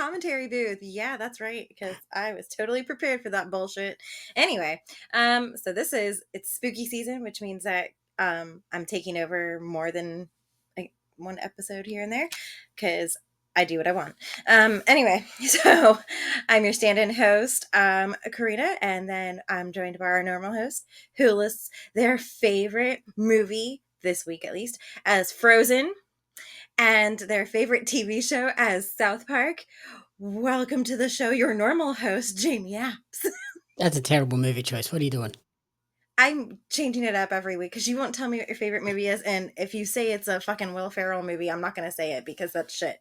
commentary booth. Yeah, that's right, because I was totally prepared for that bullshit. Anyway, so it's spooky season, which means that I'm taking over more than like one episode here and there because I do what I want. Anyway, so I'm your stand-in host, Karina, and then I'm joined by our normal host who lists their favorite movie this week, at least, as Frozen, and their favorite TV show as South Park. Welcome to the show, your normal host, Jamie Apps. That's a terrible movie choice. What are you doing? I'm changing it up every week because you won't tell me what your favorite movie is, and if you say it's a fucking Will Ferrell movie, I'm not going to say it because that's shit.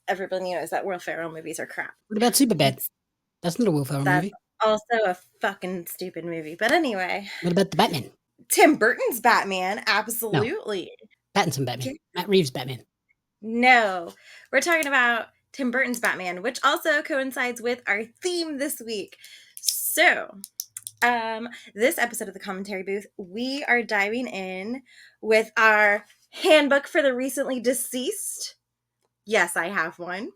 Everybody knows that Will Ferrell movies are crap. What about Superbad? That's not a Will Ferrell That's movie. also a fucking stupid movie. But anyway, What about the Batman? Tim Burton's Batman, No, absolutely. Pattinson Batman. Matt Reeves Batman. No, we're talking about Tim Burton's Batman, which also coincides with our theme this week. So, this episode of the commentary booth, we are diving in with our handbook for the recently deceased. Yes, I have one.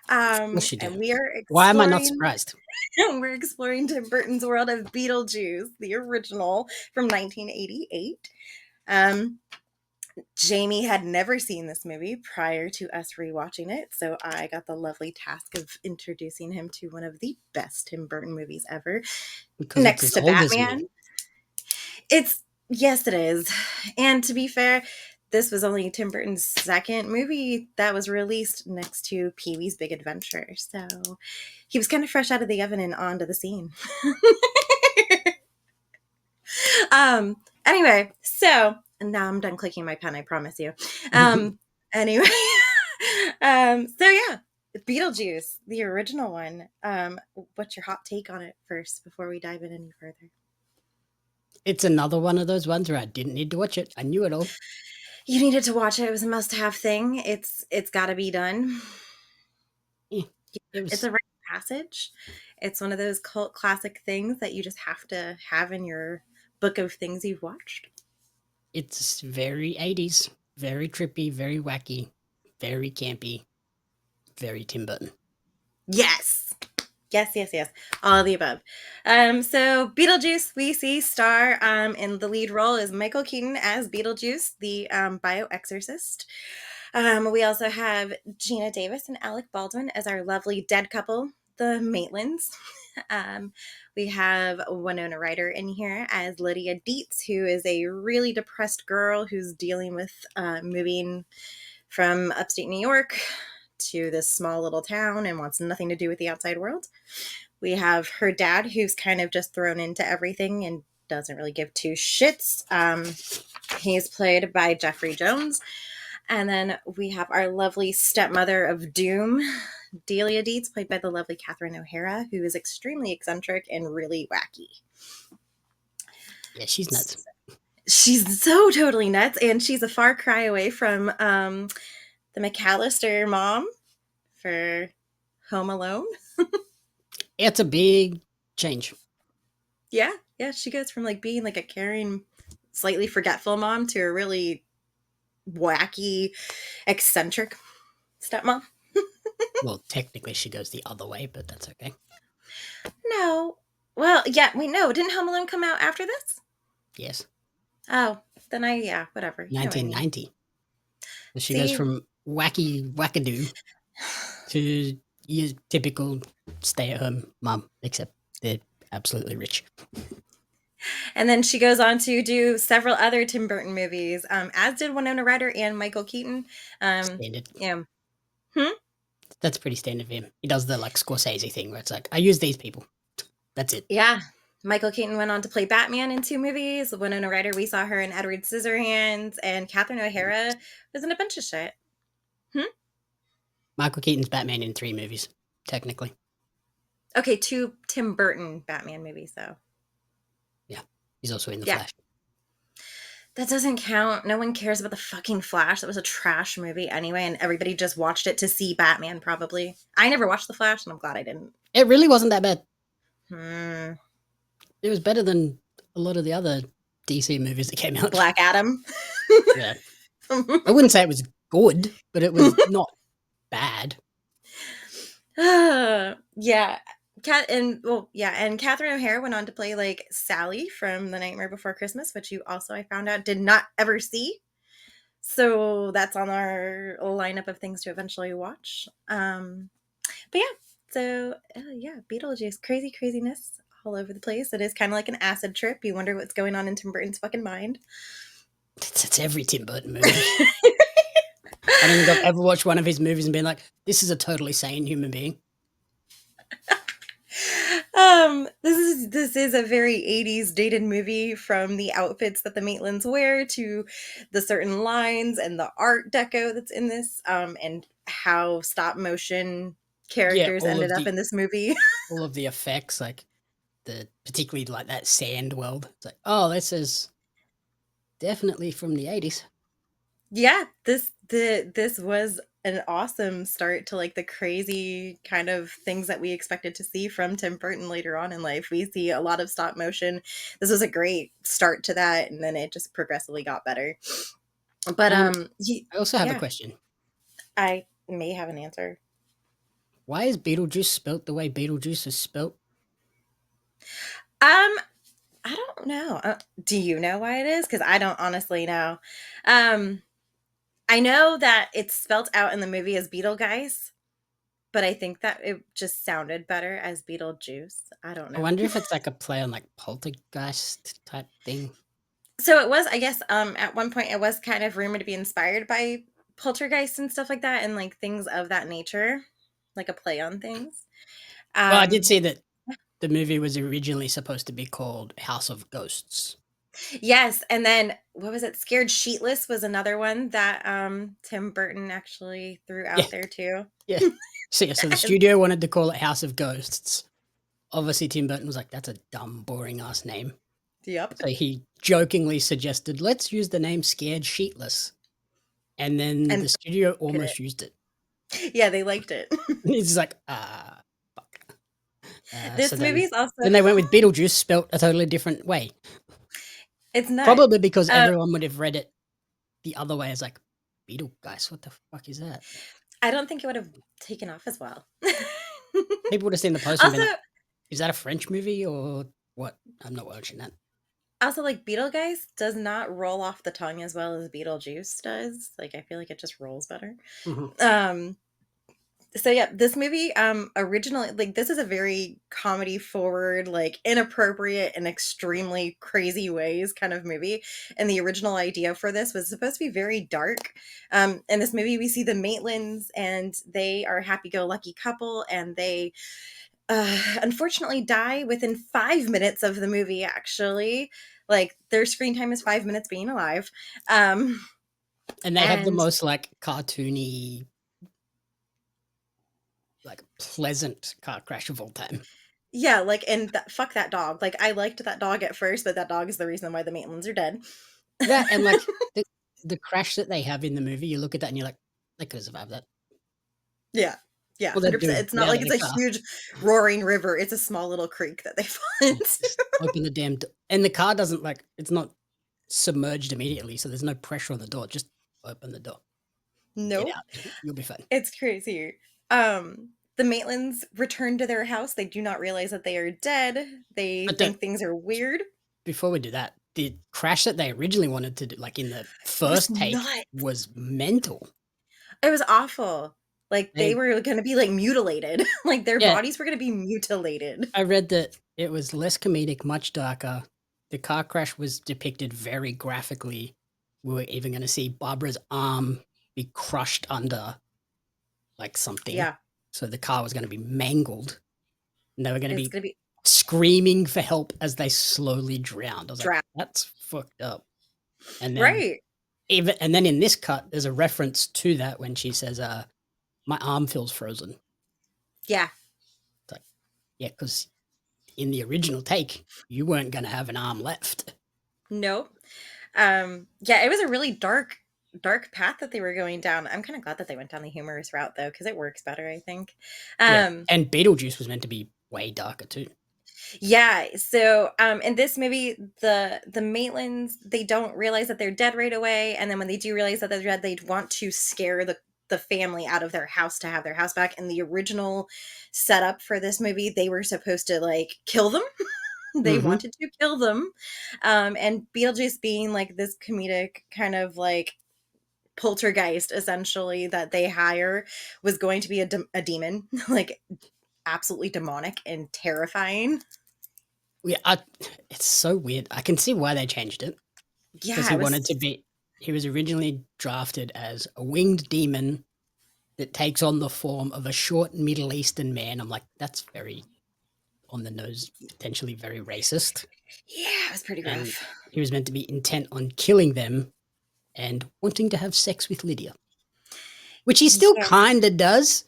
What's she doing? And we are Why am I not exploring. surprised? We're exploring Tim Burton's world of Beetlejuice, the original from 1988. Jamie had never seen this movie prior to us rewatching it, so I got the lovely task of introducing him to one of the best Tim Burton movies ever. Because Next it's to his oldest Batman. movie. Yes, it is. And to be fair, this was only Tim Burton's second movie that was released next to Pee-wee's Big Adventure. So he was kind of fresh out of the oven and onto the scene. Anyway, so now I'm done clicking my pen, I promise you. Anyway, so yeah, Beetlejuice, the original one. What's your hot take on it first before we dive in any further? It's another one of those ones where I didn't need to watch it. I knew it all. You needed to watch it. It was a must-have thing. It's got to be done. Yeah, It's a rite of passage. It's one of those cult classic things that you just have to have in your book of things you've watched. It's very 80s, very trippy, very wacky, very campy, very Tim Burton. Yes. All of the above. So Beetlejuice, we see star in the lead role is Michael Keaton as Beetlejuice, the bio-exorcist. We also have Gina Davis and Alec Baldwin as our lovely dead couple, the Maitlands. We have Winona Ryder in here as Lydia Dietz, who is a really depressed girl who's dealing with moving from upstate New York to this small little town and wants nothing to do with the outside world. We have her dad, who's kind of just thrown into everything and doesn't really give two shits. He's played by Jeffrey Jones. And then we have our lovely stepmother of doom, Delia Dietz, played by the lovely Catherine O'Hara, who is extremely eccentric and really wacky. Yeah, she's nuts. She's so totally nuts, and she's a far cry away from the McAllister mom for Home Alone. It's a big change. Yeah, she goes from like being like a caring, slightly forgetful mom to a really wacky, eccentric stepmom. Well, technically she goes the other way, but that's okay. No. Well, yeah, wait, no. Didn't Home Alone come out after this? Yes. Oh, then whatever. 1990. She goes from wackadoo to your typical stay-at-home mom, except they're absolutely rich. And then she goes on to do several other Tim Burton movies, as did Winona Ryder and Michael Keaton. Standard. Yeah. That's pretty standard for him. He does the like Scorsese thing where it's like, I use these people. That's it. Yeah. Michael Keaton went on to play Batman in 2 movies. Winona Ryder, we saw her in Edward Scissorhands, and Catherine O'Hara was in a bunch of shit. Michael Keaton's Batman in 3 movies, technically. Okay, 2 Tim Burton Batman movies, though. Yeah, he's also in The Flash. That doesn't count. No one cares about the fucking Flash. That was a trash movie anyway, and everybody just watched it to see Batman, probably. I never watched The Flash, and I'm glad I didn't. It really wasn't that bad. It was better than a lot of the other DC movies that came out. Black Adam. Yeah. I wouldn't say it was good, but it was not bad. Yeah. And Catherine O'Hara went on to play like Sally from The Nightmare Before Christmas, which you also I found out did not ever see. So that's on our lineup of things to eventually watch. But yeah, so yeah, Beetlejuice, crazy craziness all over the place. It is kind of like an acid trip. You wonder what's going on in Tim Burton's fucking mind. It's every Tim Burton movie. I don't think I've ever watched one of his movies and been like, this is a totally sane human being. This is a very 80s dated movie, from the outfits that the Maitlands wear to the certain lines and the art deco that's in this, and how stop motion Yeah, characters ended up in this movie. all of the effects, like particularly like that sand world. It's like, oh, this is definitely from the 80s. Yeah, this was an awesome start to like the crazy kind of things that we expected to see from Tim Burton later on in life. We see a lot of stop motion. This was a great start to that, and then it just progressively got better. But I also have a yeah, question. I may have an answer. Why is Beetlejuice spelt the way Beetlejuice is spelt? Um, I don't know. Do you know why it is? Because I don't honestly know. Um, I know that it's spelt out in the movie as Beetlegeist, but I think that it just sounded better as Beetlejuice. I don't I know. wonder if it's like a play on like poltergeist type thing. So it was, I guess, at one point it was kind of rumored to be inspired by poltergeist and stuff like that, and like things of that nature, like a play on things. Well, I did Um, see that the movie was originally supposed to be called House of Ghosts. yes, and then what was it? Scared Sheetless was another one that Tim Burton actually threw Yeah, out there too. yeah. So yeah, so the studio wanted to call it House of Ghosts. Obviously, Tim Burton was like, "That's a dumb, boring ass name." Yep. So he jokingly suggested, "Let's use the name Scared Sheetless," and then And the studio did it. almost used it. Yeah, they liked it. He's like, fuck. So This movie's also then they went with Beetlejuice, spelt a totally different way. it's nuts. Probably because Uh, everyone would have read it the other way as like, Beetlegeist, what the fuck is that? I don't think it would have taken off as well. People would have seen the poster and been also, like, is that a French movie or what? I'm not watching that. also, like Beetlegeist does not roll off the tongue as well as Beetlejuice does. Like I feel like it just rolls better. Mhm. Um, so yeah, this movie originally, like, this is a very comedy forward, like inappropriate and extremely crazy ways kind of movie, and the original idea for this was supposed to be very dark. In this movie we see the Maitlands, and they are a happy-go-lucky couple, and they unfortunately die within 5 minutes of the movie, actually. Like their screen time is 5 minutes being alive. um And they have the and most like cartoony, like pleasant car crash of all time. Yeah, like, and fuck that dog. Like, I liked that dog at first, but that dog is the reason why the Maitlands are dead. That and like the crash that they have in the movie, you look at that and you're like, they could have survived that. Yeah. Yeah, All they do 100%. is It's get not out like of it's the a car, huge roaring river. It's a small little creek that they fall yeah, into. just open the damn door. And the car doesn't like it's not submerged immediately, so there's no pressure on the door. Just open the door, get Nope. out. You'll be fine. It's crazy. The Maitlands return to their house. They do not realize that they are dead. They But think things are weird. before we do that, the crash that they originally wanted to do, like in the It was first take, nuts. was mental. It was awful. Like they They were going to be like mutilated. Like their Yeah, bodies were going to be mutilated. I read that it was less comedic, much darker. The car crash was depicted very graphically. We were even going to see Barbara's arm be crushed under like something. Yeah. So the car was going to be mangled, and they were going to It's be going to be screaming for help as they slowly drowned. I was like, draft. that's fucked up. And then Right. in this cut, there's a reference to that when she says, my arm feels frozen. Yeah. It's like, yeah, because in the original take, you weren't going to have an arm left. Nope. Yeah, it was a really dark path that they were going down. I'm kind of glad that they went down the humorous route though, because it works better, I think. Yeah, Um, and Beetlejuice was meant to be way darker too. yeah, so in this movie, the Maitlands, they don't realize that they're dead right away, and then when they do realize that they're dead, they want to scare the the family out of their house to have their house back. And the original setup for this movie, they were supposed to like kill them. They Mm-hmm. wanted to kill them. And Beetlejuice being like this comedic kind of like poltergeist essentially that they hire was going to be a demon, like absolutely demonic and terrifying. Yeah, it's so weird. I can see why they changed it because Yeah, it was. he was originally drafted as a winged demon that takes on the form of a short Middle Eastern man. I'm like, that's very on the nose, potentially very racist. Yeah, it was pretty And rough. he was meant to be intent on killing them and wanting to have sex with Lydia, which he still Yeah. kind of does,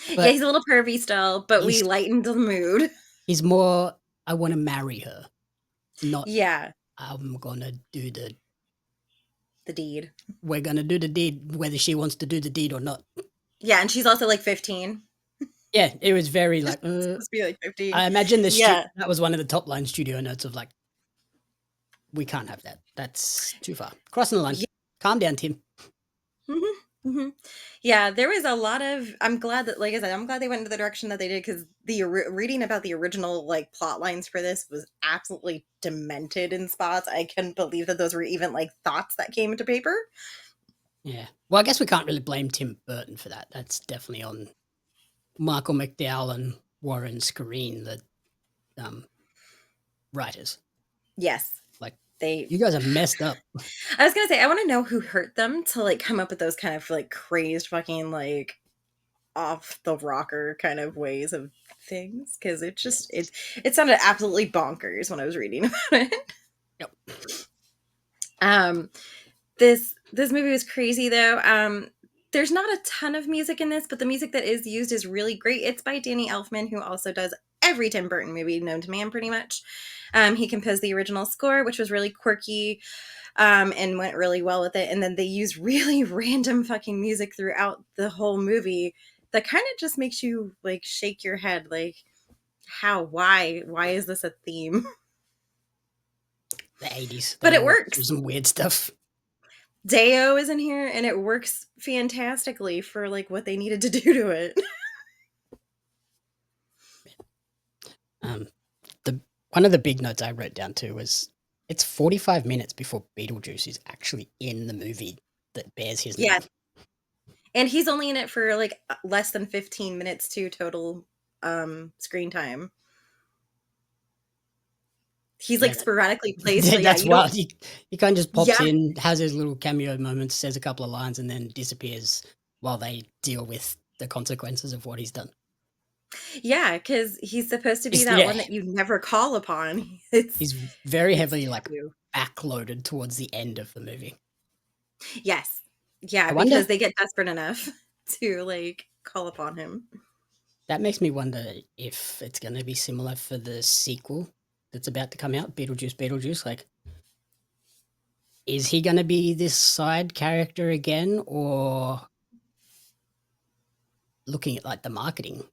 Yeah, but he's a little pervy still, but we he's lightened the mood. he's more, I want to marry her, not Yeah, I'm gonna do the the deed. we're gonna do the deed, whether she wants to do the deed or not. Yeah, and she's also like 15. Yeah, it was very She's like. supposed to be like 15. I imagine Yeah. that was one of the top line studio notes of like, we can't have that. That's too far. Crossing the line. Yeah. Calm down, Tim. Mhm, mhm. Yeah, there was a lot of I'm glad that like I said, I'm glad they went into the direction that they did because the reading about the original like plot lines for this was absolutely demented in spots. I couldn't believe that those were even like thoughts that came into paper. Yeah. Well, I guess we can't really blame Tim Burton for that. That's definitely on Michael McDowell and Warren Screen, the um, writers. Yes. Like, They you guys are messed up. I was gonna say I want to know who hurt them to like come up with those kind of like crazed fucking like off the rocker kind of ways of things because it Yeah. just it sounded absolutely bonkers when I was reading about it. Yep. Um, this movie was crazy though. There's not a ton of music in this, but the music that is used is really great. It's by Danny Elfman, who also does every Tim Burton movie known to man, pretty much. He composed the original score, which was really quirky, and went really well with it. And then they use really random fucking music throughout the whole movie that kind of just makes you like shake your head, like how, why is this a theme? The 80s. But They it went through works. some weird stuff. Deo is in here and it works fantastically for like what they needed to do to it. Um, the One of the big notes I wrote down too was it's 45 minutes before Beetlejuice is actually in the movie that bears his Yeah. name. And he's only in it for like less than 15 minutes to total screen time. He's like Yeah, sporadically placed, so yeah, that's you don't. wild. He kind of just pops Yeah, in, has his little cameo moments, says a couple of lines, and then disappears while they deal with the consequences of what he's done. yeah, because he's supposed to be that Yeah, one that you never call upon. It's he's very it's heavily like you. backloaded towards the end of the movie. Yes. Yeah, I wonder, because they get desperate enough to like call upon him. that makes me wonder if it's going to be similar for the sequel that's about to come out, Beetlejuice Beetlejuice. Like, is he going to be this side character again, or looking at like the marketing,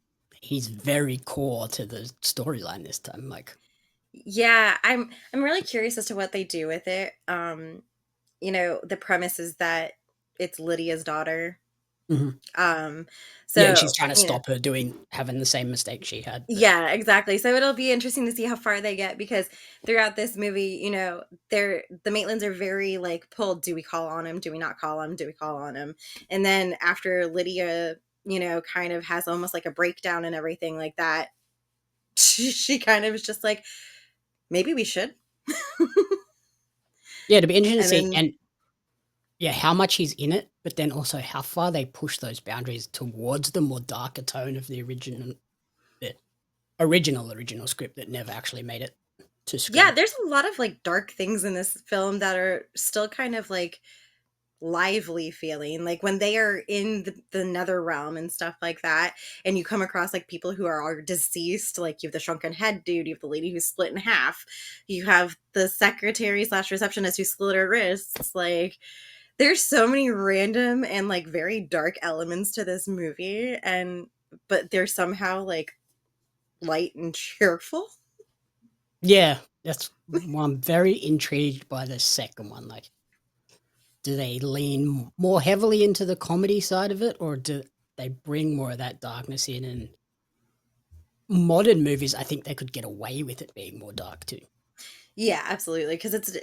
he's very core to the storyline this time. Like, Yeah, I'm really curious as to what they do with it. The premise is that it's Lydia's daughter. mhm. Um, Yeah, and she's so trying to stop her having the same mistake she had. But yeah, exactly. So it'll be interesting to see how far they get because throughout this movie, the Maitlands are very like pulled. Do we call on him? Do we not call him? Do we call on him? And then after Lydia, kind of has almost like a breakdown and everything like that, she kind of is just like, maybe we should. yeah, it'd be interesting to And see, then and yeah, how much he's in it, but then also how far they push those boundaries towards the more darker tone of the original script that never actually made it to yeah, screen. there's a lot of like dark things in this film that are still kind of like lively feeling like when they are in the nether realm and stuff like that and you come across like people who are deceased, like you have the shrunken head dude, you have the lady who's split in half, you have the secretary slash receptionist who split her wrists, like there's so many random and like very dark elements to this movie, and but they're somehow like light and cheerful. Yeah, that's well, I'm very intrigued by the second one. Like, do they lean more heavily into the comedy side of it, or do they bring more of that darkness in? And modern movies, I think they could get away with it being more dark too. Yeah, absolutely. Because it's,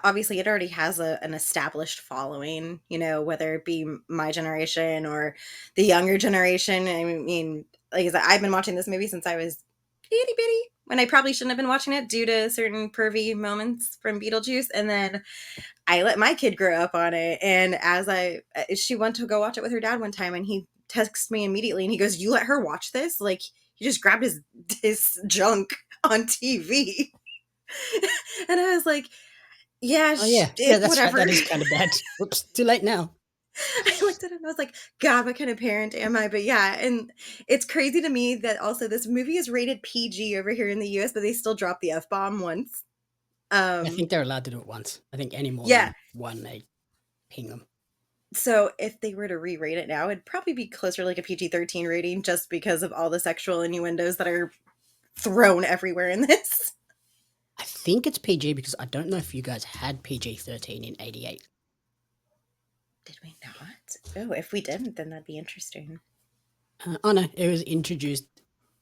obviously it already has an established following, whether it be my generation or the younger generation. I mean, like I said, I've been watching this movie since I was itty bitty, when I probably shouldn't have been watching it due to certain pervy moments from Beetlejuice. And then I let my kid grow up on it. And she went to go watch it with her dad one time, and he texts me immediately and he goes, "You let her watch this?" Like, he just grabbed his junk on TV. And I was like, yeah, Oh yeah, that's right. whatever. That is kind of bad. Whoops, too late now. I looked at it and I was like, God, what kind of parent am I? But yeah, and it's crazy to me that also this movie is rated PG over here in the US, but they still drop the F bomb once. I think they're allowed to do it once. I think any more Yeah. than one, they ping them. So if they were to re-rate it now, it'd probably be closer like a PG-13 rating, just because of all the sexual innuendos that are thrown everywhere in this. I think it's PG because I don't know if you guys had PG-13 in '88. Did we not? Oh, if we didn't, then that'd be interesting. Oh no, it was introduced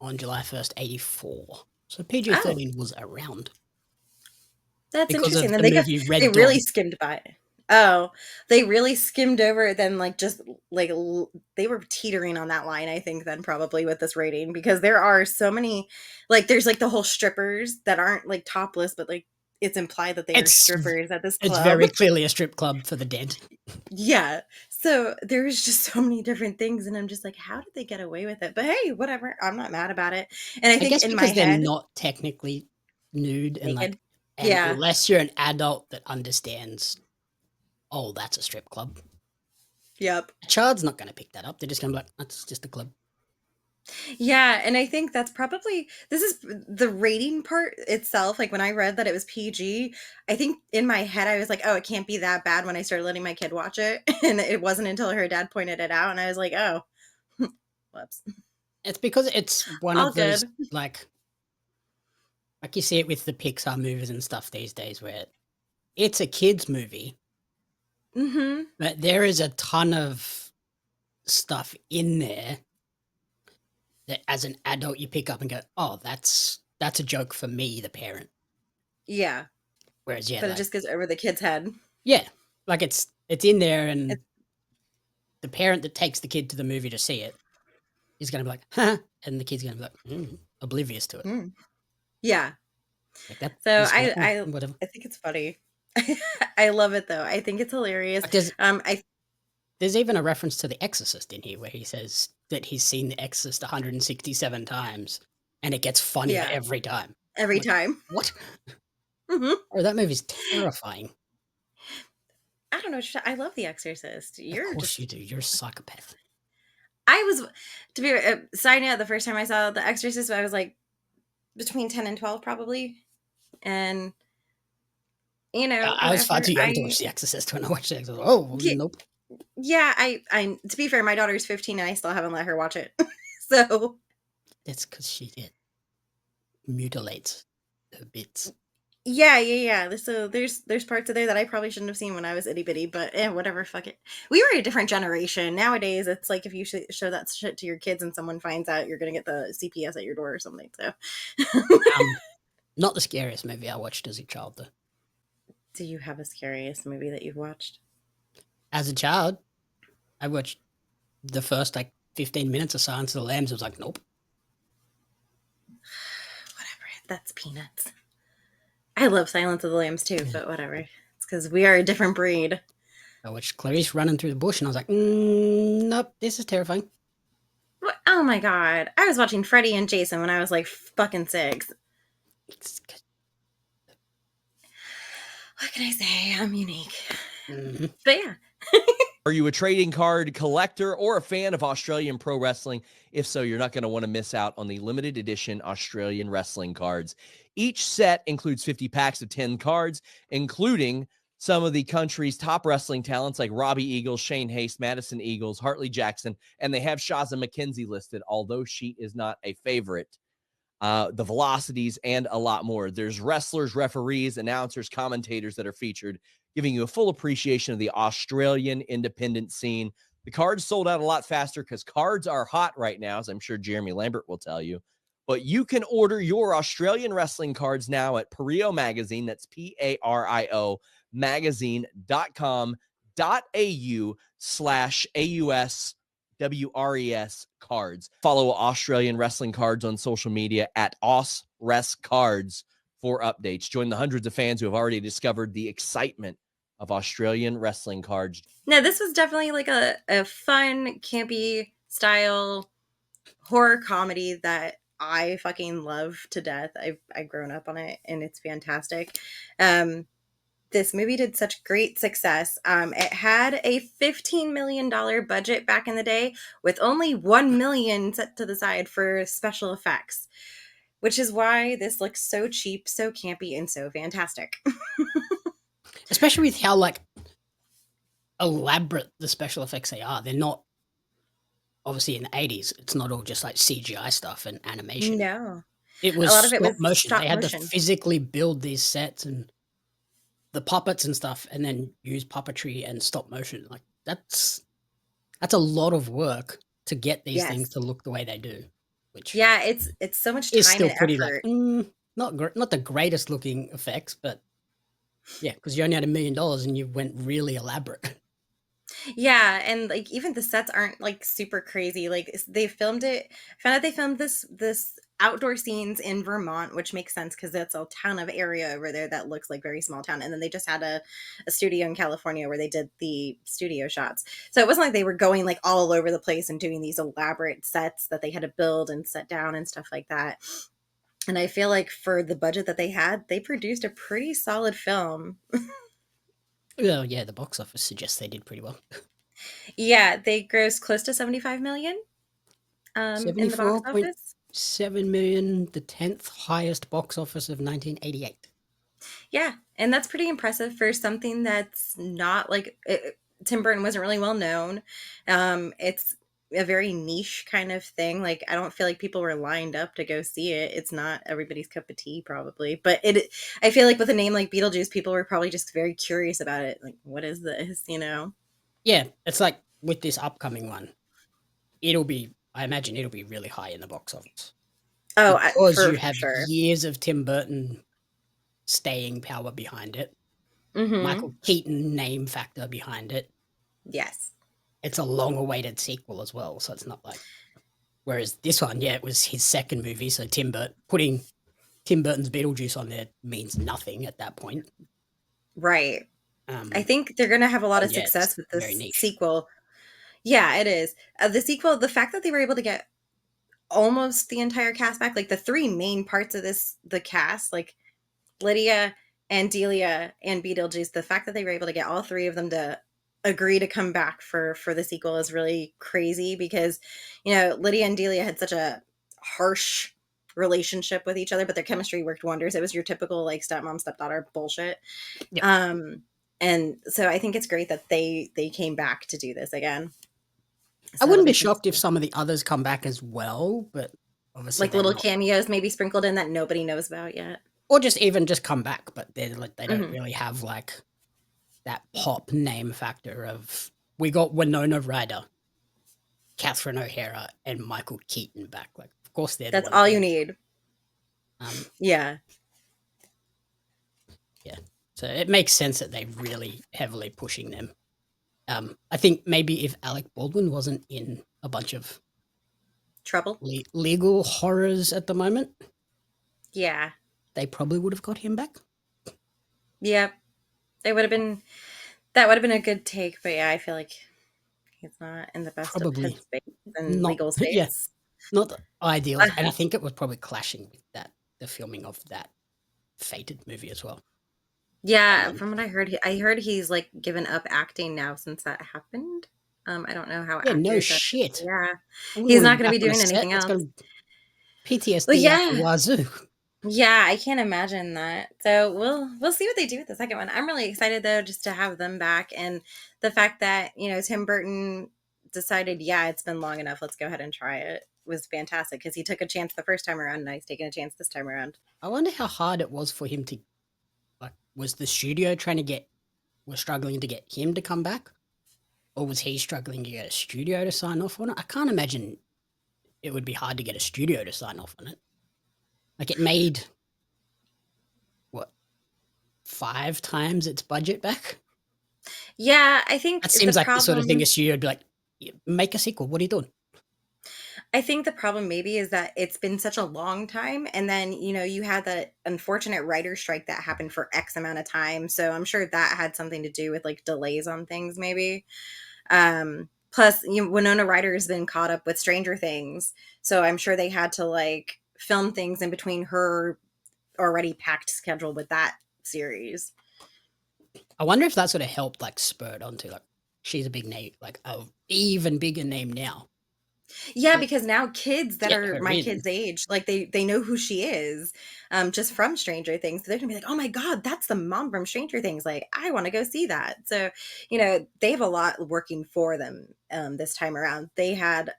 on July 1st, '84. So Oh, PG-13 was around that's because interesting. of Then the movie they Red really Dawn. skimmed by it. Oh, they really skimmed over it then, like, just like they were teetering on that line, I think, then probably with this rating, because there are so many, like, there's like the whole strippers that aren't like topless, but like it's implied that they are It's strippers at this it's club. very clearly a strip club for the dead. Yeah. So there's just so many different things, and I'm just like, how did they get away with it? But hey, whatever. I'm not mad about it. And I I think guess in my because they're head, not technically nude and naked. and Yeah. unless you're an adult that understands, oh, that's a strip club. Yep. A child's not going to pick that up. They're just going to be like, that's just a club. Yeah, and I think that's probably, this is the rating part itself. Like, when I read that it was PG, I think in my head I was like, oh, it can't be that bad, when I started letting my kid watch it. And it wasn't until her dad pointed it out and I was like, oh, whoops. It's because it's one All of those, good. like you see it with the Pixar movies and stuff these days, where it's a kid's movie, Mm-hmm. but there is a ton of stuff in there that as an adult you pick up and go, oh, that's a joke for me, the parent. Yeah. Whereas yeah, But it like just goes over the kid's head. yeah, like it's in there, and It's, the parent that takes the kid to the movie to see it is going to be like, huh, and the kid's going to be like, oblivious to it. mm. Yeah. Like that So is whatever. I think it's funny. I love it though. I think it's hilarious. Like I there's even a reference to The Exorcist in here where he says that he's seen The Exorcist 167 times and it gets funnier Yeah, every time. every Like, time. what? Hmm. Oh, that movie's terrifying. I don't know. I love The Exorcist. Of You're course just. you do. You're a psychopath. I was, to be side note, the first time I saw The Exorcist, I was like between 10 and 12 probably, and I was far whatever. too young to watch The Exorcist when I watched The Exorcist. Oh, Yeah, nope. yeah. I to be fair, my daughter's 15 and I still haven't let her watch it. So That's because she mutilates her bits. yeah. So there's parts of there that I probably shouldn't have seen when I was itty bitty, but whatever. Fuck it. We were a different generation. Nowadays, it's like if you show that shit to your kids and someone finds out, you're gonna get the CPS at your door or something. So, Not the scariest movie I watched as a child, though. do you have a scariest movie that you've watched? As a child, I watched the first 15 minutes of Silence of the Lambs. I was like, nope. Whatever. That's peanuts. I love Silence of the Lambs too, but whatever. It's because we are a different breed. I watched Clarice running through the bush, and I was like, nope, this is terrifying. What? Oh my god. I was watching Freddy and Jason when I was like fucking 6. What can I say? I'm unique. Mm-hmm. But yeah. Are you a trading card collector or a fan of Australian pro wrestling? If so, you're not going to want to miss out on the limited edition Australian wrestling cards. Each set includes 50 packs of 10 cards, including some of the country's top wrestling talents like Robbie Eagles, Shane Haste, Madison Eagles, Hartley Jackson, and they have Shaza McKenzie listed, although she is not a favorite. the velocities, and a lot more. There's wrestlers, referees, announcers, commentators that are featured, giving you a full appreciation of the Australian independent scene. The cards sold out a lot faster because cards are hot right now, as I'm sure Jeremy Lambert will tell you. But you can order your Australian wrestling cards now at Pario Magazine. That's PARIO magazine.com.au/AUSWRES cards. Follow Australian Wrestling Cards on social media at AusResCards for updates. Join the hundreds of fans who have already discovered the excitement of Australian wrestling cards. No, this was definitely like a fun, campy style horror comedy that I fucking love to death. I've grown up on it, and it's fantastic. This movie did such great success. It had a $15 million budget back in the day, with only $1 million set to the side for special effects, which is why this looks so cheap, so campy, and so fantastic. Especially with how like elaborate the special effects they are. They're not obviously in the 80s. It's not all just like CGI stuff and animation. No. It A was lot of it was stop motion. stop They had motion. to physically build these sets and the puppets and stuff, and then use puppetry and stop motion. Like that's a lot of work to get these things Yes. to look the way they do. Which Yeah, it's so much is time still and pretty effort. like not the greatest looking effects, but yeah, because you only had $1 million and you went really elaborate. Yeah, and like even the sets aren't like super crazy. Like they filmed it. I found out they filmed this outdoor scenes in Vermont, which makes sense because that's a ton of area over there that looks like very small town. And then they just had a studio in California where they did the studio shots. So it wasn't like they were going like all over the place and doing these elaborate sets that they had to build and set down and stuff like that. And I feel like for the budget that they had, they produced a pretty solid film. Well, yeah, the box office suggests they did pretty well. Yeah, they grossed close to 75 million in the box office. 74.7 million, the 10th highest box office of 1988. Yeah, and that's pretty impressive for something that's not like Tim Burton wasn't really well known. It's a very niche kind of thing. Like I don't feel like people were lined up to go see it. It's not everybody's cup of tea probably, but I feel like with a name like Beetlejuice, people were probably just very curious about it. Like what is this, you know? Yeah, it's like with this upcoming one, I imagine it'll be really high in the box office. Oh, Because you for have sure. years of Tim Burton staying power behind it, Mm-hmm. Michael Keaton name factor behind it. Yes. It's a long-awaited sequel as well, so it's not like. Whereas this one, yeah, it was his second movie, so putting Tim Burton's Beetlejuice on there means nothing at that point. Right. I think they're going to have a lot of yeah, success it's with very this niche. sequel. Yeah, it is. The sequel, the fact that they were able to get almost the entire cast back, like the three main parts of the cast, like Lydia and Delia and Beetlejuice, the fact that they were able to get all three of them to agree to come back for the sequel is really crazy because, you know, Lydia and Delia had such a harsh relationship with each other, but their chemistry worked wonders. It was your typical like stepmom, stepdaughter bullshit. Yeah. And so I think it's great that they came back to do this again. I So wouldn't be it'll shocked if some of the others come back as well, but obviously like they're little not. cameos maybe sprinkled in that nobody knows about yet. Or just come back, but they don't Mhm. really have like that pop name factor of we got Winona Ryder, Catherine O'Hara, and Michael Keaton back. Like, of course they're the That's ones. all you need. Yeah. Yeah. So it makes sense that they're really heavily pushing them. I think maybe if Alec Baldwin wasn't in a bunch of Trouble. legal horrors at the moment, Yeah. they probably would have got him back. Yep. That would have been a good take, but yeah, I feel like he's not in the best Probably of headspace and not. legal space. Yeah, not ideal. And I think it was probably clashing with the filming of that Fated movie as well. Yeah, from what I heard he's like given up acting now since that happened. I don't know how. Yeah, no accurate shit. Yeah, I wouldn't he's want not him going to be back on a doing set. anything That's else. gonna PTSD Well, out the yeah. wazoo. Yeah, I can't imagine that. So we'll see what they do with the second one. I'm really excited though, just to have them back, and the fact that Tim Burton decided, yeah, it's been long enough. Let's go ahead and try it. was fantastic because he took a chance the first time around, and he's taking a chance this time around. I wonder how hard it was for him to, like, was the studio was struggling to get him to come back? Or was he struggling to get a studio to sign off on it? I can't imagine it would be hard to get a studio to sign off on it. Like, it made, what, 5 times its budget back? Yeah, I think That seems the like the sort of thing problem. a studio would be like, make a sequel. What are you doing? I think the problem maybe is that it's been such a long time, and then you had that unfortunate writer strike that happened for X amount of time. So I'm sure that had something to do with like delays on things, maybe. Plus, Winona Ryder has been caught up with Stranger Things, so I'm sure they had to like film things in between her already packed schedule with that series. I wonder if that sort of helped, like, spur it onto, like, she's a big name, like, a even bigger name now. Yeah, But because now kids that get are her my in. kids' age, like they know who she is, just from Stranger Things. So they're gonna be like, "Oh my God, that's the mom from Stranger Things!" Like, I want to go see that. So, they have a lot working for them this time around. They had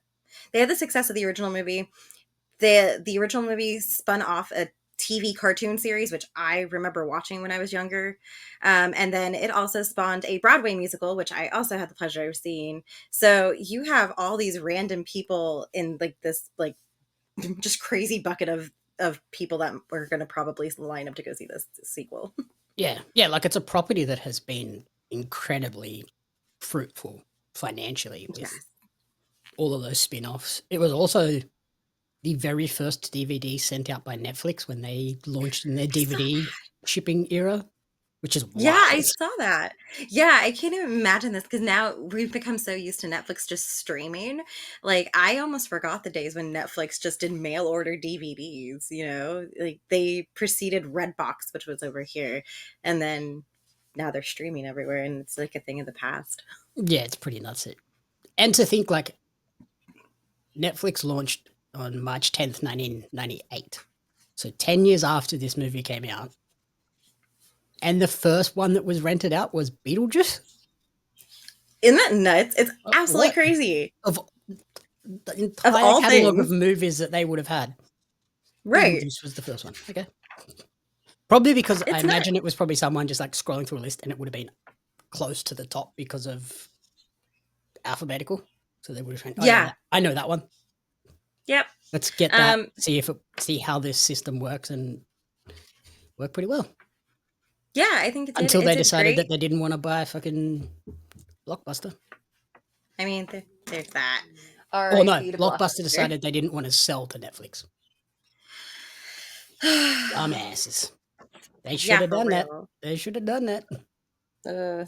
the success of the original movie. The original movie spun off a TV cartoon series, which I remember watching when I was younger. And then it also spawned a Broadway musical, which I also had the pleasure of seeing. So you have all these random people in like this, like just crazy bucket of people that are going to probably line up to go see this sequel. Yeah. Yeah. Like, it's a property that has been incredibly fruitful financially with Yes. all of those spin offs. It was also the very first DVD sent out by Netflix when they launched in their I saw DVD shipping era, which is Yeah, I wild. saw that. Yeah, I can't even imagine this because now we've become so used to Netflix just streaming. Like, I almost forgot the days when Netflix just did mail order DVDs, Like, they preceded Redbox, which was over here, and then now they're streaming everywhere, and it's like a thing of the past. Yeah, it's pretty nuts. And to think, like, Netflix launched on March 10th, 1998. So 10 years after this movie came out. And the first one that was rented out was Beetlejuice. Isn't that nuts? It's absolutely What? crazy. Of the Of entire all catalog of things. movies that they would have had, Right. Beetlejuice was the first one. Okay. Probably because I It's nuts. imagine it was probably someone just like scrolling through a list and it would have been close to the top because of alphabetical. So they would have been, oh yeah, Yeah. I know that one. Yep. Let's get that, see how this system works, and work pretty well. Yeah, I think it did. Until It they did decided great. that they didn't want to buy a fucking Blockbuster. I mean, there's that. Oh no, R.I.P. to Blockbuster Blockbuster. decided they didn't want to sell to Netflix. Dumbasses. They should Yeah, have for done that. real. They should have done that. Uh,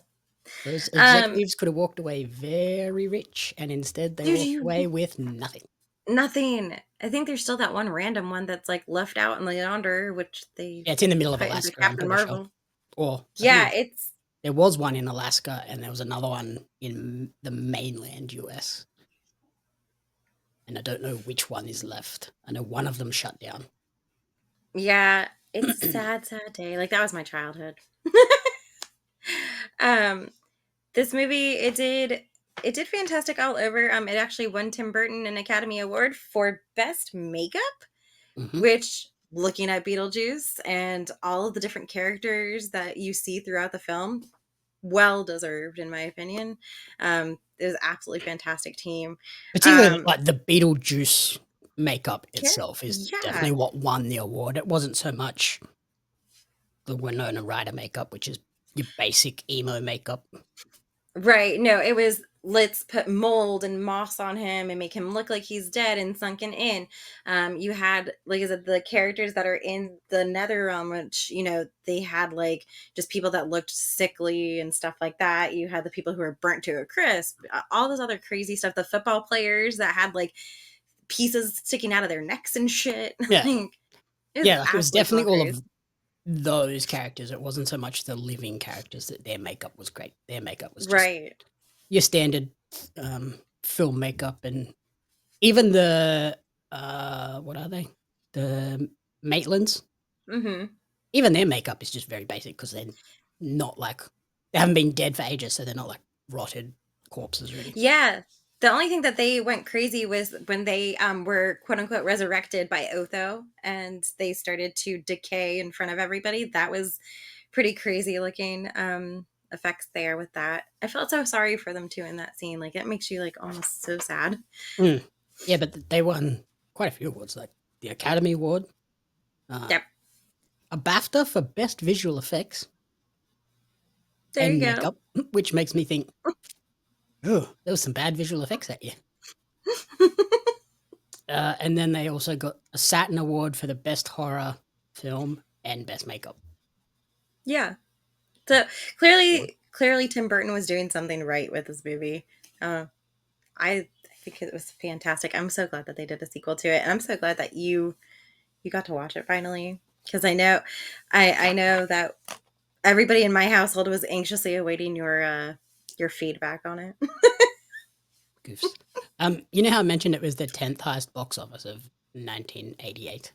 Those um, executives could have walked away very rich, and instead they dude, walked away with nothing. nothing. I think there's still that one random one that's like left out in the yonder, which they Yeah, it's in the middle of put into Alaska, I'm Captain pretty sure. Marvel. Or Yeah, it's there was one in Alaska, and there was another one in the mainland US. And I don't know which one is left. I know one of them shut down. yeah, it's a sad, sad day. Like, that was my childhood. This movie, it did fantastic all over. It actually won Tim Burton an Academy Award for Best Makeup, Mhm. which, looking at Beetlejuice and all of the different characters that you see throughout the film, well deserved in my opinion. It was absolutely fantastic team. Particularly like the Beetlejuice makeup Care- itself is yeah, definitely what won the award. It wasn't so much the Winona Ryder makeup, which is your basic emo makeup. right. No, it was, let's put mold and moss on him and make him look like he's dead and sunken in. You had, like I said, the characters that are in the nether realm, which they had like just people that looked sickly and stuff like that. You had the people who were burnt to a crisp, all this other crazy stuff. The football players that had like pieces sticking out of their necks and shit. Yeah. Like, It was definitely all bonkers. of those characters. It wasn't so much the living characters that their makeup was great. Their makeup was just Right. your standard film makeup, and even the what are they? The Maitlands. Mm-hmm. Even their makeup is just very basic because they're not like, they haven't been dead for ages, so they're not like rotted corpses or anything. Yeah. The only thing that they went crazy was when they were quote unquote resurrected by Otho and they started to decay in front of everybody. That was pretty crazy looking effects there with that. I felt so sorry for them too in that scene. Like it makes you like almost so sad. Mm. Yeah, but they won quite a few awards, like the Academy Award, Yep. a BAFTA for Best Visual Effects There and you go. makeup, which makes me think, oh, there was some bad visual effects that year. And then they also got a Saturn Award for the Best Horror Film and Best Makeup. Yeah. So clearly Tim Burton was doing something right with this movie. I think it was fantastic. I'm so glad that they did a sequel to it. And I'm so glad that you got to watch it finally. Because I know that everybody in my household was anxiously awaiting your feedback on it. Goofs. You know how I mentioned it was the 10th highest box office of 1988?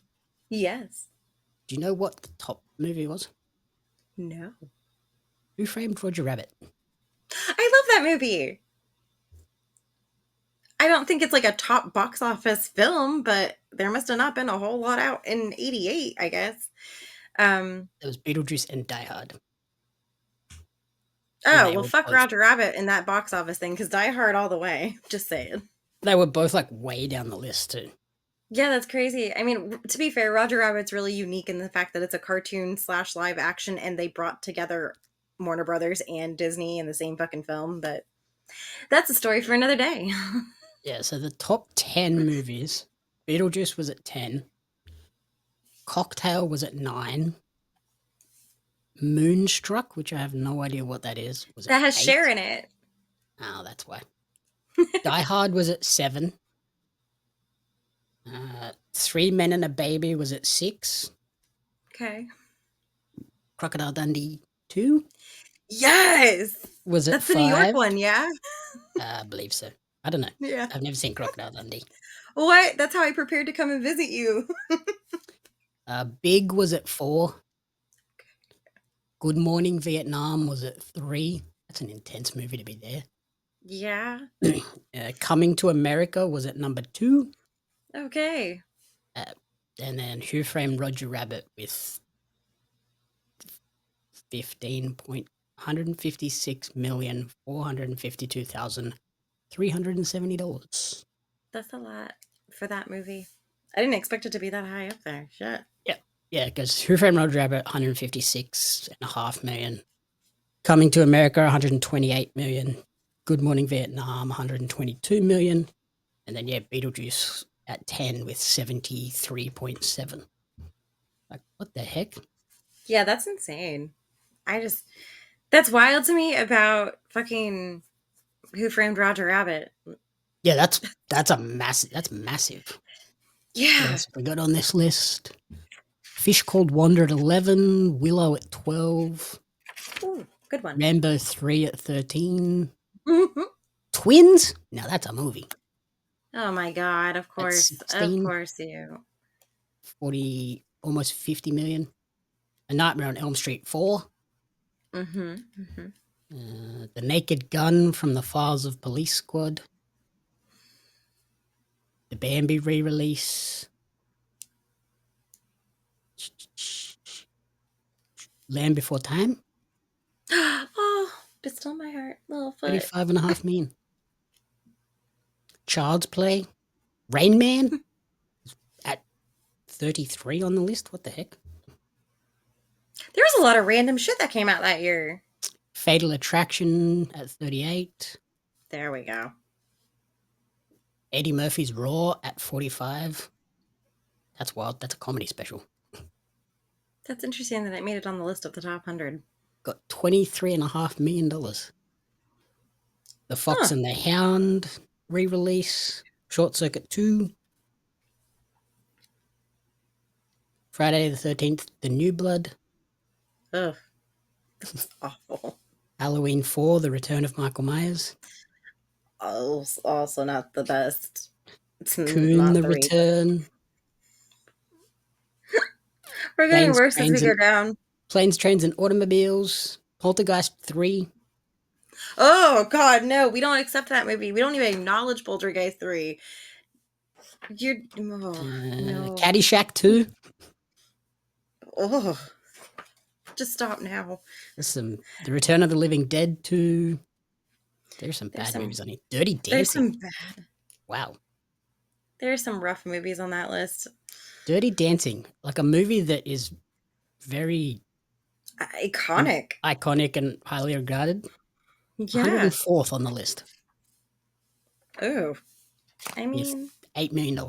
Yes. Do you know what the top movie was? No. Who Framed Roger Rabbit? I love that movie. I don't think it's like a top box office film, but there must have not been a whole lot out in 88, I guess. It was Beetlejuice and Die Hard. Oh, well, fuck Roger Rabbit in that box office thing, because Die Hard all the way. Just saying. They were both like way down the list too. Yeah, that's crazy. I mean, to be fair, Roger Rabbit's really unique in the fact that it's a cartoon / live action, and they brought together Warner Brothers and Disney in the same fucking film, but that's a story for another day. Yeah, so the top 10 movies, Beetlejuice was at 10, Cocktail was at 9, Moonstruck, which I have no idea what that is, was that at has 8. Cher in it. Oh, that's why. Die Hard was at 7. 3 Men and a Baby was at 6. Okay. Crocodile Dundee 2 Yes! was at That's 5. the New York one, yeah? I believe so. I don't know. Yeah. I've never seen Crocodile Dundee. What? That's how I prepared to come and visit you. Big was at 4. Good Morning Vietnam was at 3. That's an intense movie to be there. Yeah. Coming to America was at number 2. Okay. And then Who Framed Roger Rabbit with $15,156,452,370. That's a lot for that movie. I didn't expect it to be that high up there. Shit. Yeah, because Who Framed Roger Rabbit, $156.5 million. Coming to America, $128 million. Good Morning Vietnam, $122 million. And then, Beetlejuice at 10 with 73.7. Like, what the heck? Yeah, that's insane. That's wild to me about fucking Who Framed Roger Rabbit. Yeah, that's massive. Yeah. What else have we got on this list? Fish Called Wanda at 11, Willow at 12. Ooh, good one. Rambo 3 at 13. Twins? Now that's a movie. Oh my god, of course. 16. Of course you. 40, almost 50 million. A Nightmare on Elm Street 4. The Naked Gun from the Files of Police Squad. The Bambi re-release. Land Before Time. Oh, just still my heart. Little foot. 35.5 million. Child's Play. Rain Man at 33 on the list. What the heck? There was a lot of random shit that came out that year. Fatal Attraction at 38. There we go. Eddie Murphy's Raw at 45. That's wild. That's a comedy special. That's interesting that it made it on the list of the top 100. Got $23.5 million. The Fox and the Hound re-release. Short Circuit 2. Friday the 13th, The New Blood. Ugh. That's awful. Halloween 4, The Return of Michael Myers. Also not the best. It's Coon not the 3. Return. We're getting worse as we go down. Planes, Trains, and Automobiles. Poltergeist 3. Oh God, no, we don't accept that movie. We don't even acknowledge Poltergeist 3. You're no. Caddyshack 2. Oh, just stop now. There's some The Return of the Living Dead 2. There's some There's bad some movies on here. Dirty there's Dancing. some bad Wow. there's some rough movies on that list. Dirty Dancing, like a movie that is very Iconic. iconic and highly regarded. Yeah. 104th on the list. Oh. I Yes. mean, $8 million.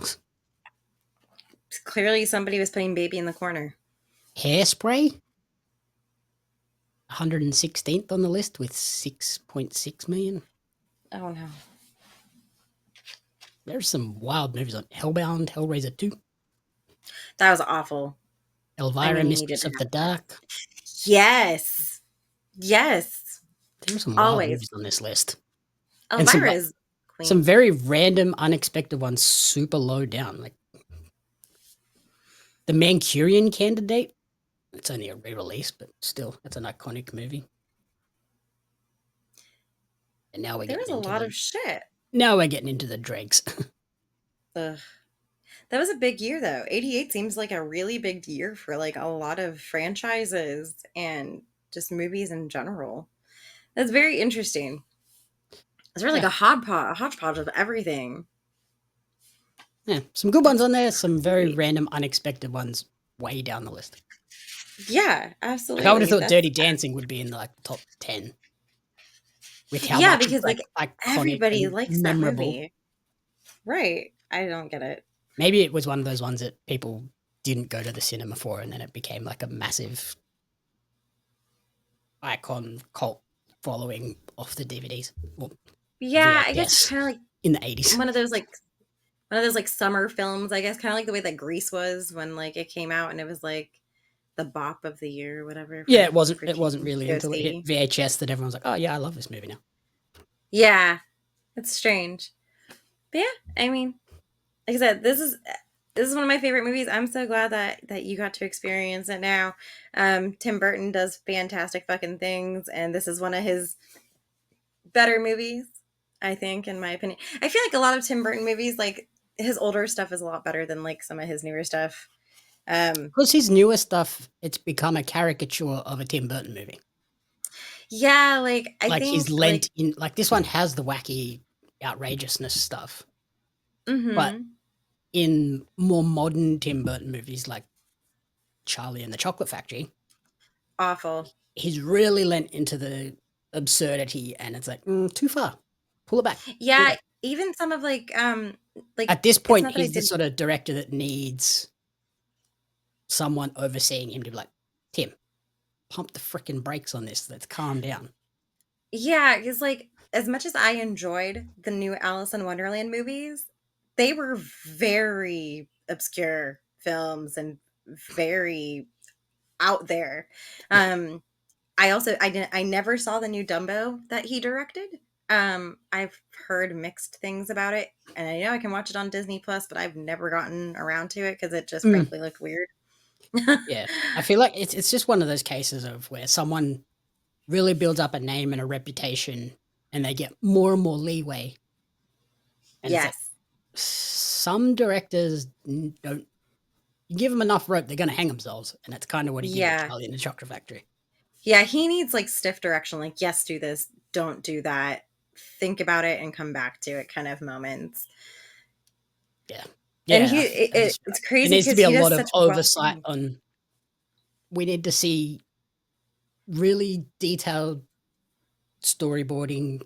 clearly somebody was putting Baby in the corner. Hairspray, 116th on the list with 6.6 million. Oh no. There's some wild movies on Hellbound, Hellraiser 2, That was awful. Elvira, you Mistress didn't of the Dark. Yes. Yes. There's some wild Always. movies on this list. And Elvira is queen. Some very random, unexpected ones, super low down. Like The Manchurian Candidate. It's only a re-release, but still, it's an iconic movie. And now we're There was getting a into lot of shit. Now we're getting into the dregs. Ugh. That was a big year though. 88 seems like a really big year for like a lot of franchises and just movies in general. That's very interesting. It's really like a hodgepodge of everything. Yeah, some good ones on there, some very random, unexpected ones way down the list. Yeah, Like absolutely. I would have thought Dirty Dancing would be in the top 10. With how much because it's, like iconic everybody and likes memorable. that movie. Right. I don't get it. Maybe it was one of those ones that people didn't go to the cinema for, and then it became like a massive icon cult following off the DVDs. Well, Yeah, I VHS guess it's kind of like in the 80s. one of those like summer films, I guess, kind of like the way that Grease was when like it came out and it was like the bop of the year or whatever. Yeah, it wasn't teens really to go until it hit see. VHS that everyone was like, oh yeah, I love this movie now. Yeah, it's strange. But yeah, I mean, like I said, this is one of my favorite movies. I'm so glad that you got to experience it now. Tim Burton does fantastic fucking things, and this is one of his better movies, I think, in my opinion. I feel like a lot of Tim Burton movies, like his older stuff is a lot better than like some of his newer stuff. Because his newer stuff, it's become a caricature of a Tim Burton movie. Yeah, like I Like think he's lent in, like this one has the wacky outrageousness stuff. But in more modern Tim Burton movies like Charlie and the Chocolate Factory, awful. he's really lent into the absurdity, and it's like too far. Pull it back. Yeah, even some of like at this point, he's the sort of director that needs someone overseeing him to be like, Tim, pump the freaking brakes on this. Let's calm down. Yeah, because like as much as I enjoyed the new Alice in Wonderland movies, they were very obscure films and very out there. Yeah. I never saw the new Dumbo that he directed. I've heard mixed things about it, and I know I can watch it on Disney Plus, but I've never gotten around to it because it just frankly looked weird. Yeah, I feel like it's just one of those cases of where someone really builds up a name and a reputation, and they get more and more leeway. And yes, like, some directors don't. You give them enough rope, they're going to hang themselves, and that's kind of what he did with Charlie and the Chocolate Factory. Yeah, he needs like stiff direction, like yes, do this, don't do that, think about it, and come back to it, kind of moments. Yeah, and it's crazy. There needs to be a lot of oversight on. We need to see really detailed storyboarding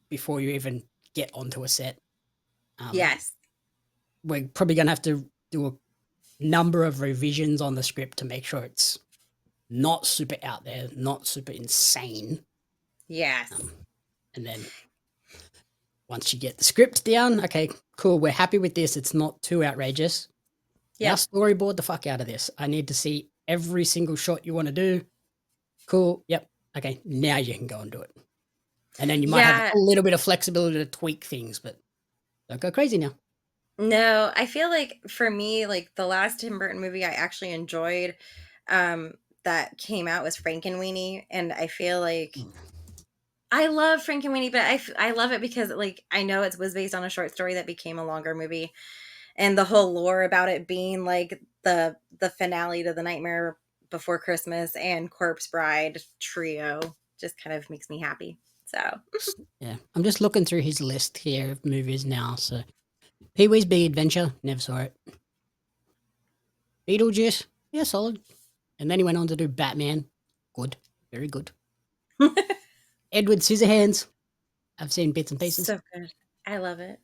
before you even get onto a set. Yes. We're probably going to have to do a number of revisions on the script to make sure it's not super out there, not super insane. Yes. And then once you get the script down, okay, cool, we're happy with this. It's not too outrageous. Yep. Now storyboard the fuck out of this. I need to see every single shot you want to do. Cool. Yep. Okay. Now you can go and do it. And then you might have a little bit of flexibility to tweak things, but don't go crazy now. No, I feel like for me, like the last Tim Burton movie I actually enjoyed that came out was Frankenweenie. And I feel like I love Frankenweenie, but I love it because like I know it was based on a short story that became a longer movie, and the whole lore about it being like the finale to the Nightmare Before Christmas and Corpse Bride trio just kind of makes me happy. So Yeah, I'm just looking through his list here of movies now. So, Pee-wee's Big Adventure, never saw it. Beetlejuice, yeah, solid. And then he went on to do Batman, good, very good. Edward Scissorhands, I've seen bits and pieces. so good. I love it.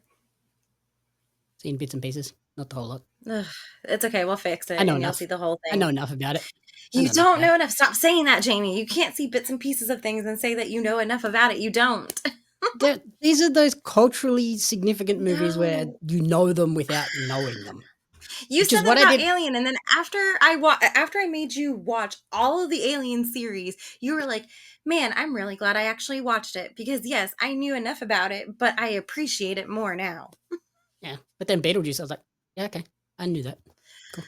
Seen bits and pieces, not the whole lot. Ugh, it's okay. We'll fix it, I know and you'll enough. see the whole I thing. know enough about it. You don't know enough. Stop saying that, Jamie. You can't see bits and pieces of things and say that you know enough about it. You don't. These are those culturally significant movies where No. you know them without knowing them. You Which is said that what I about did. Alien, and then after I made you watch all of the Alien series, you were like, "Man, I'm really glad I actually watched it because yes, I knew enough about it, but I appreciate it more now." Yeah, but then Beetlejuice, I was like, yeah, okay, I knew that. Cool.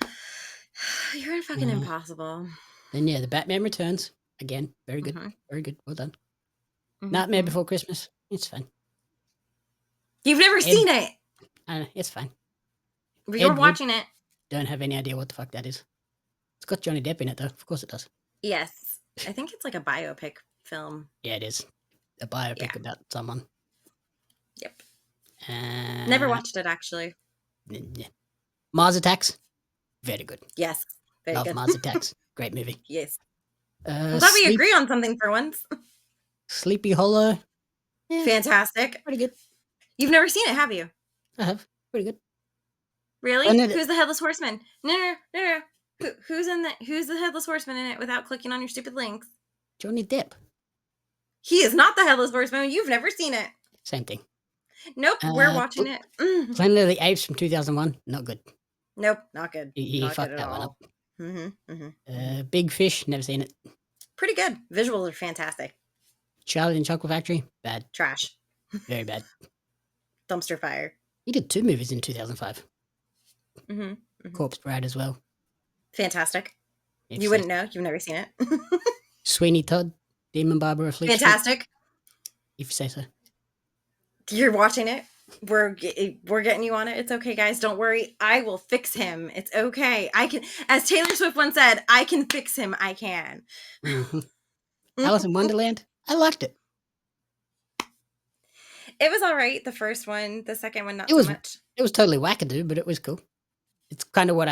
You're fucking impossible. Then yeah, the Batman Returns again, very good, very good, well done. Nightmare Before Christmas, it's fine. You've never seen it. It's fine. You're Ed Wood. watching it. Don't have any idea what the fuck that is. It's got Johnny Depp in it though. Of course it does. Yes, I think it's like a biopic film. Yeah, it is. A biopic about someone. Yep. Never watched it actually. Yeah. Mars Attacks, very good. Yes, very Love good. Mars Attacks, great movie. Yes. I'm glad we agree on something for once. Sleepy Hollow, yeah, Fantastic. pretty good. You've never seen it, have you? I have, pretty good. Really? Who's the Headless Horseman? No. Who's the Headless Horseman in it without clicking on your stupid links? Johnny Depp. He is not the Headless Horseman. You've never seen it. Same thing. Nope, we're watching it. Planet of the Apes from 2001, not good. Nope, not good. He not fucked good that at one all. up. Big Fish, never seen it. Pretty good. Visuals are fantastic. Charlie and the Chocolate Factory, bad. Trash. Very bad. Dumpster fire. He did 2 movies in 2005. Corpse Bride as well. Fantastic. You wouldn't know. You've never seen it. Sweeney Todd, Demon Barber of Fleet Street. Fantastic. If you say so. You're watching it. We're getting you on it. It's okay, guys. Don't worry. I will fix him. It's okay. I can, as Taylor Swift once said, I can fix him. I can. Alice in Wonderland, I liked it. It was all right. The first one, the second one, not so much. It was totally wackadoo, but it was cool. It's kind of what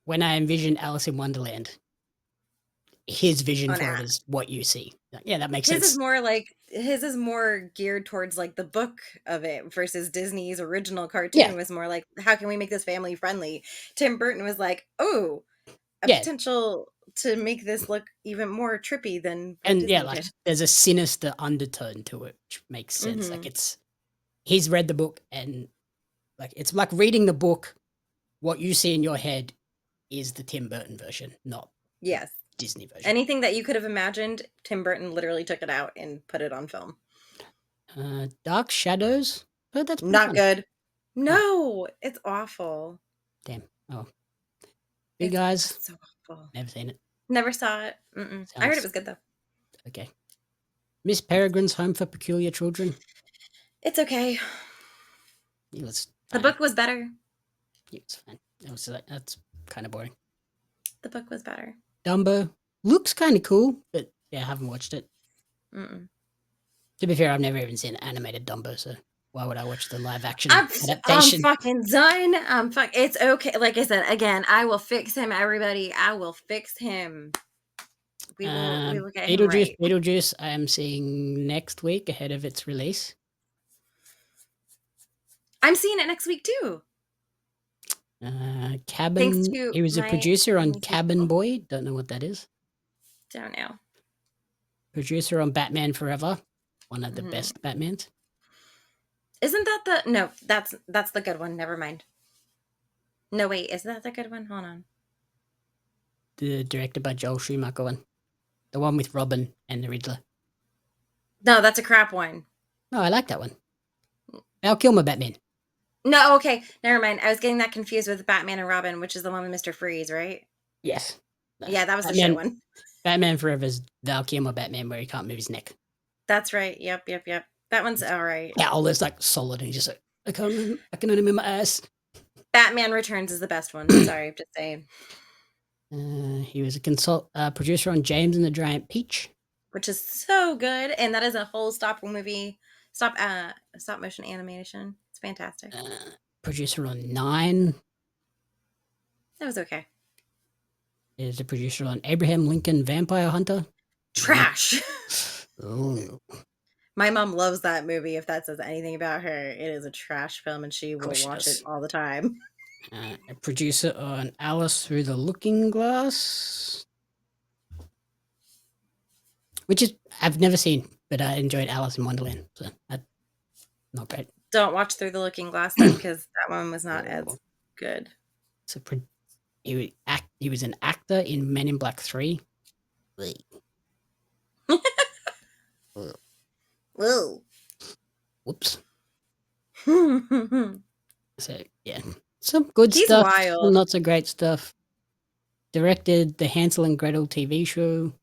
when I envision Alice in Wonderland, his vision for it is what you see. Yeah, that makes sense. His is more geared towards like the book of it versus Disney's original cartoon was more like, how can we make this family friendly? Tim Burton was like, oh, potential to make this look even more trippy than Disney did. There's a sinister undertone to it, which makes sense. Like he's read the book and like it's like reading the book. What you see in your head is the Tim Burton version, not Disney version. Anything that you could have imagined, Tim Burton literally took it out and put it on film. Dark Shadows. Oh, that's not good. No, it's awful. Damn. Oh. Big Eyes. So awful. Never seen it. Never saw it. I heard it was good though. Okay. Miss Peregrine's Home for Peculiar Children. It's okay. It was fine. The book was better. It's fine. That's kind of boring. The book was better. Dumbo looks kind of cool, but I haven't watched it. To be fair, I've never even seen an animated Dumbo, so why would I watch the live action adaptation? I'm fucking done. It's okay. Like I said, again, I will fix him, everybody. I will fix him. We will get him right. Beetlejuice, I am seeing next week ahead of its release. I'm seeing it next week too. Cabin. He was a producer on Cabin Boy. Don't know what that is. Don't know. Producer on Batman Forever, one of the best Batmans. Isn't that no? That's the good one. Never mind. No, wait. Is that the good one? Hold on. The directed by Joel Schumacher one, the one with Robin and the Riddler. No, that's a crap one. No, I like that one. Val Kilmer Batman. No, okay, never mind. I was getting that confused with Batman and Robin, which is the one with Mr. Freeze, right? Yes. Yeah, that was the shit one. Batman Forever's Val Kilmer Batman where he can't move his neck. That's right. Yep. That one's all right. Owl is like solid and he's just like, I can only move my ass. Batman Returns is the best one. Sorry, I'm just saying. He was a producer on James and the Giant Peach, which is so good, and that is a whole stop motion animation. It's fantastic. Producer on 9. That was okay. Is a producer on Abraham Lincoln Vampire Hunter. Trash. Ooh. My mom loves that movie. If that says anything about her, it is a trash film, and she will watch it all the time. A producer on Alice Through the Looking Glass, which is I've never seen, but I enjoyed Alice in Wonderland, so not great. Don't watch Through the Looking Glass then, because that one was not as good. So he was an actor in Men in Black 3. Whoa. Whoops. So yeah, some good stuff. Wild. Some not so great stuff. Directed the Hansel and Gretel TV show.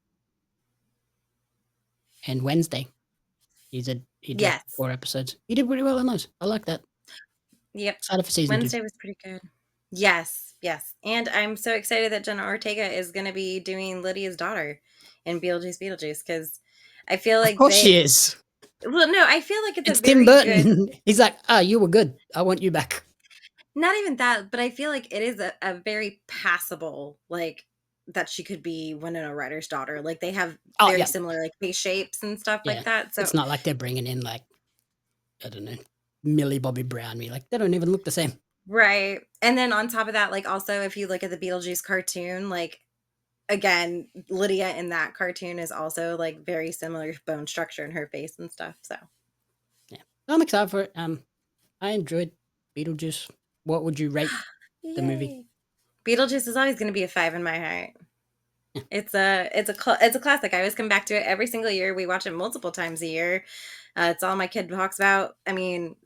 And Wednesday. He did 4 episodes. He did pretty well on those. I like that. Yep. Excited for season 2. Wednesday was pretty good. Yes. And I'm so excited that Jenna Ortega is going to be doing Lydia's daughter in Beetlejuice because I feel like of course she is. Well, no, I feel like it's a Tim very Burton. good... He's like, you were good. I want you back. Not even that, but I feel like it is a very passable, like, that she could be Winona Ryder's daughter. Like, they have very similar, like, face shapes and stuff like that. So it's not like they're bringing in, like, I don't know, Millie Bobby Brown. Like, they don't even look the same. Right. And then on top of that, like, also, if you look at the Beetlejuice cartoon, like, again, Lydia in that cartoon is also, like, very similar bone structure in her face and stuff. So, yeah. I'm excited for it. I enjoyed Beetlejuice. What would you rate the movie? Beetlejuice is always going to be a 5 in my heart. Yeah. It's a classic. I always come back to it every single year. We watch it multiple times a year. It's all my kid talks about. I mean,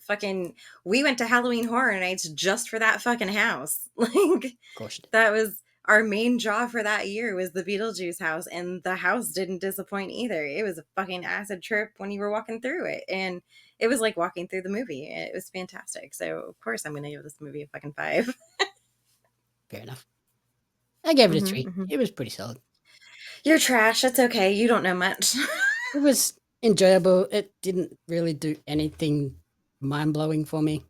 we went to Halloween Horror Nights just for that fucking house. Like, of course that was our main draw for that year was the Beetlejuice house, and the house didn't disappoint either. It was a fucking acid trip when you were walking through it, and it was like walking through the movie. It was fantastic. So of course I'm going to give this movie a fucking 5. Fair enough. I gave it a 3. Mm-hmm. It was pretty solid. You're trash. That's okay. You don't know much. It was enjoyable. It didn't really do anything mind-blowing for me.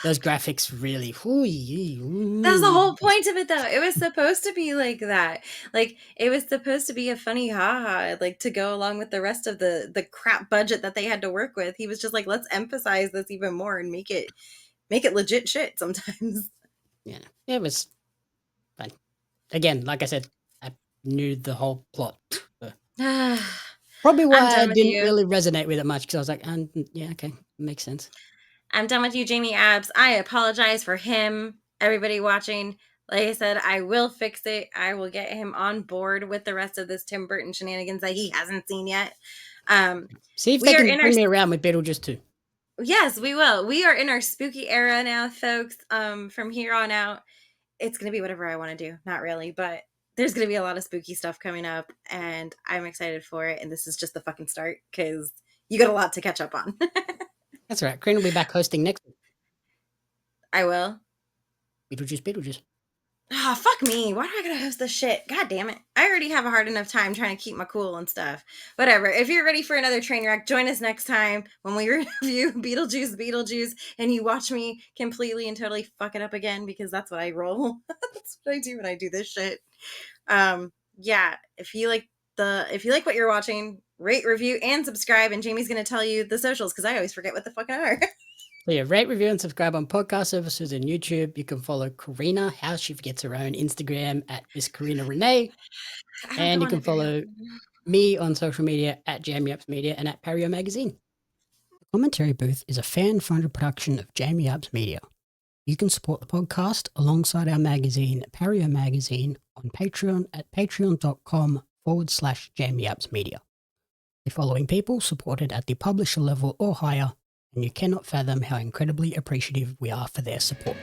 Those graphics really... That's the whole point of it, though. It was supposed to be like that. Like, it was supposed to be a funny ha-ha, like, to go along with the rest of the crap budget that they had to work with. He was just like, let's emphasize this even more and make it legit shit sometimes. Yeah, it was fun. Again, like I said, I knew the whole plot. Probably why I didn't really resonate with it much, because I was like, yeah, okay, makes sense. I'm done with you, Jamie Abs. I apologize for him, everybody watching. Like I said, I will fix it. I will get him on board with the rest of this Tim Burton shenanigans that he hasn't seen yet. See if they can bring me around with Beetlejuice too. Yes, we will. We are in our spooky era now, folks. From here on out, it's going to be whatever I want to do. Not really, but there's going to be a lot of spooky stuff coming up, and I'm excited for it. And this is just the fucking start, because you got a lot to catch up on. That's right. Corinne will be back hosting next week. I will. Beetlejuice. Oh, fuck me. Why do I gotta host this shit? God damn it. I already have a hard enough time trying to keep my cool and stuff. Whatever. If you're ready for another train wreck, join us next time when we review Beetlejuice, and you watch me completely and totally fuck it up again, because that's what I roll. That's what I do when I do this shit. Yeah. If you like what you're watching, rate, review, and subscribe, and Jamie's gonna tell you the socials, because I always forget what the fuck I are. So yeah, rate, review, and subscribe on podcast services and YouTube. You can follow Corina, how she gets her own Instagram at Miss Corina Renee. And you can follow me on social media at Jamie Apps Media and at Pario Magazine. The Commentary Booth is a fan-funded production of Jamie Apps Media. You can support the podcast alongside our magazine, Pario Magazine, on Patreon at patreon.com/Jamie Apps Media. The following people supported at the publisher level or higher, and you cannot fathom how incredibly appreciative we are for their support.